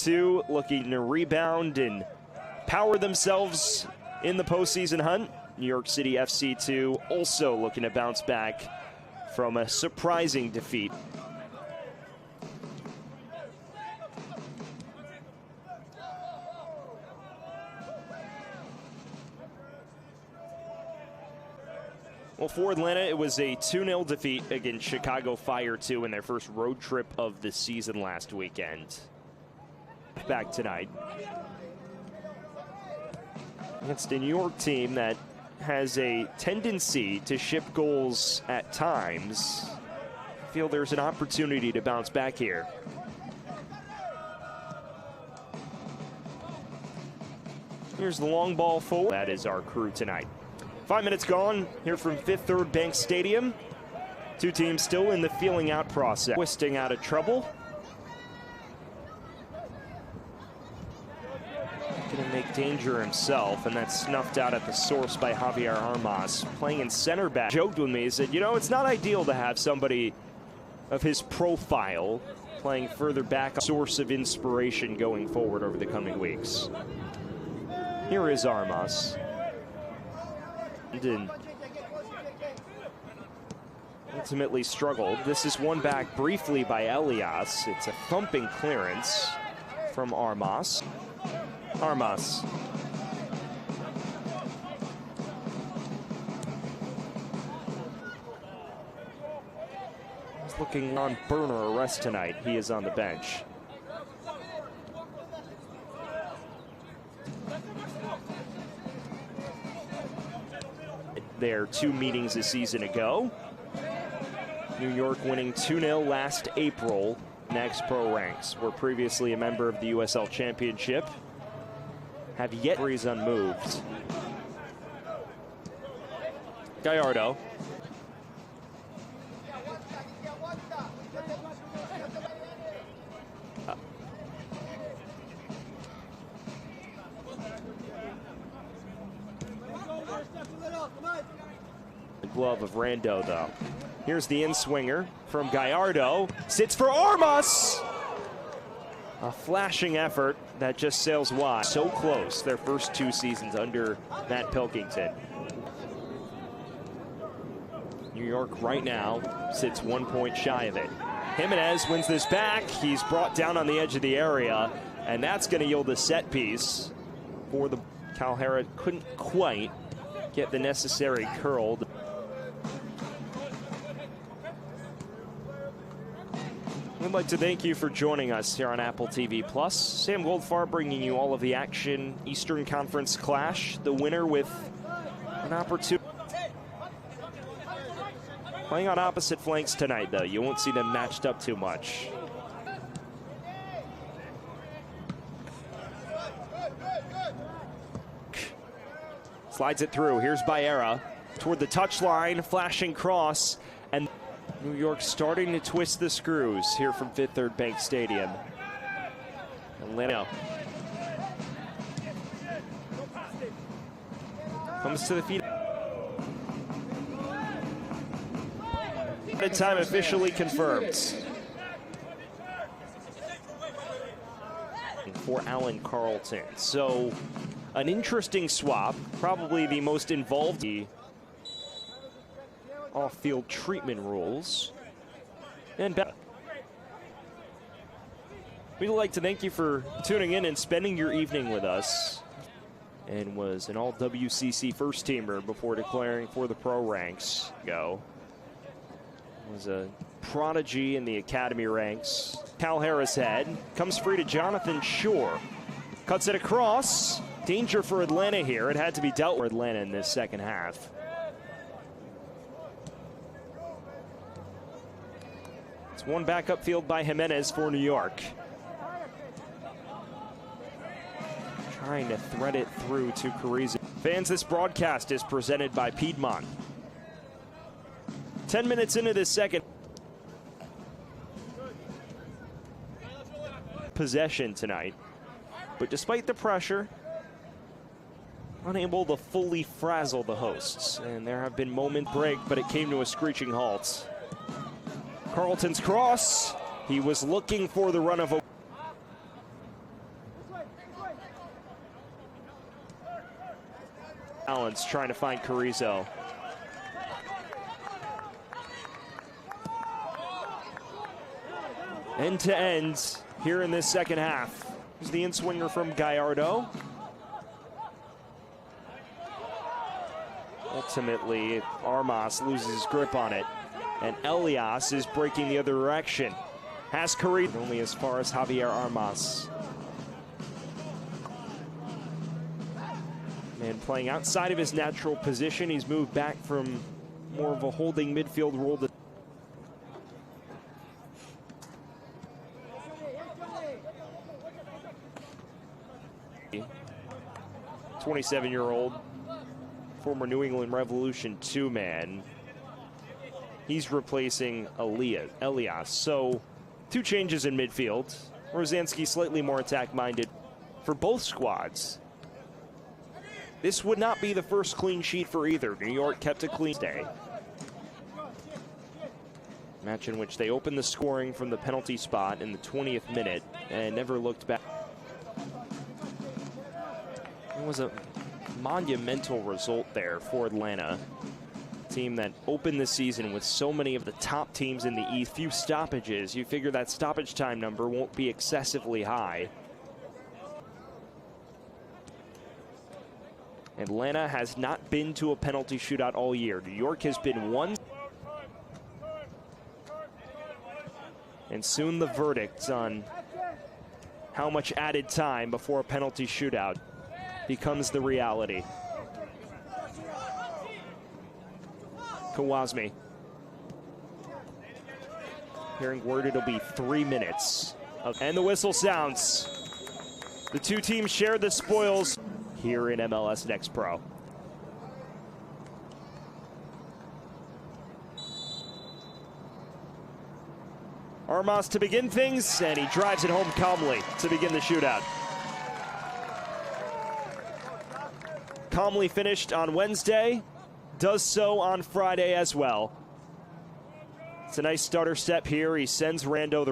2 looking to rebound and power themselves in the postseason hunt. New York City FC 2 also looking to bounce back from a surprising defeat. Well, for Atlanta, it was a 2-0 defeat against Chicago Fire 2 in their first road trip of the season last weekend. Back tonight against a New York team that has a tendency to ship goals at times. I feel there's an opportunity to bounce back here. Here's the long ball forward. That is our crew tonight. 5 minutes gone here from Fifth Third Bank Stadium. Two teams still in the feeling out process. Twisting out of trouble. Gonna make danger himself, and that's snuffed out at the source by Javier Armas. Playing in center back. Joked with me, he said, you know, it's not ideal to have somebody of his profile playing further back, a source of inspiration going forward over the coming weeks. Here is Armas. And ultimately struggled. This is won back briefly by Elias. It's a thumping clearance from Armas. Armas. He's looking on burner arrest tonight. He is on the bench. Their 2 meetings a season ago. New York winning 2-0 last April. Next pro ranks. Were previously a member of the USL Championship. Have yet breeze unmoved. Gallardo. The glove of Rando, though. Here's the in-swinger from Gallardo. Sits for Armas! A flashing effort that just sails wide. So close their first 2 seasons under Matt Pilkington. New York right now sits 1 point shy of it. Jimenez wins this back. He's brought down on the edge of the area, and that's going to yield a set piece for the Calhera. Couldn't quite get the necessary curl. We'd like to thank you for joining us here on Apple TV+. Sam Goldfarb bringing you all of the action. Eastern Conference clash, the winner with an opportunity. Playing on opposite flanks tonight, though. You won't see them matched up too much. Slides it through. Here's Baera toward the touchline, flashing cross, and New York starting to twist the screws here from Fifth Third Bank Stadium. Atlanta comes to the feet. Time officially confirmed for Alan Carlton. So an interesting swap, probably the most involved off-field treatment rules. And we'd like to thank you for tuning in and spending your evening with us. And was an all-WCC first-teamer before declaring for the pro ranks. Was a prodigy in the academy ranks. Cal Harris head comes free to Jonathan Shore. Cuts it across. Danger for Atlanta here. It had to be dealt with Atlanta in this second half. It's one back upfield by Jimenez for New York. Trying to thread it through to Carrizo. Fans, this broadcast is presented by Piedmont. 10 minutes into this second. Possession tonight. But despite the pressure, unable to fully frazzle the hosts. And there have been moment break, but it came to a screeching halt. Carlton's cross. He was looking for the run of a balance trying to find Carrizo. End to end here in this second half. Here's the in-swinger from Gallardo. Ultimately, Armas loses his grip on it, and Elias is breaking the other direction. Has Carrizo only as far as Javier Armas. And playing outside of his natural position, he's moved back from more of a holding midfield role to 27-year-old former New England Revolution two-man. He's replacing Elias. So 2 changes in midfield. Rosansky slightly more attack-minded for both squads. This would not be the first clean sheet for either. New York kept a clean day. Match in which they opened the scoring from the penalty spot in the 20th minute and never looked back. It was a monumental result there for Atlanta. A team that opened the season with so many of the top teams in the East. Few stoppages. You figure that stoppage time number won't be excessively high. Atlanta has not been to a penalty shootout all year. New York has been one. And soon the verdict on how much added time before a penalty shootout becomes the reality. Kawasmi. Hearing word it'll be 3 minutes. And the whistle sounds. The 2 teams share the spoils here in MLS Next Pro. Armas to begin things, and he drives it home calmly to begin the shootout. Calmly finished on Wednesday, does so on Friday as well. It's a nice starter step here. He sends Rando the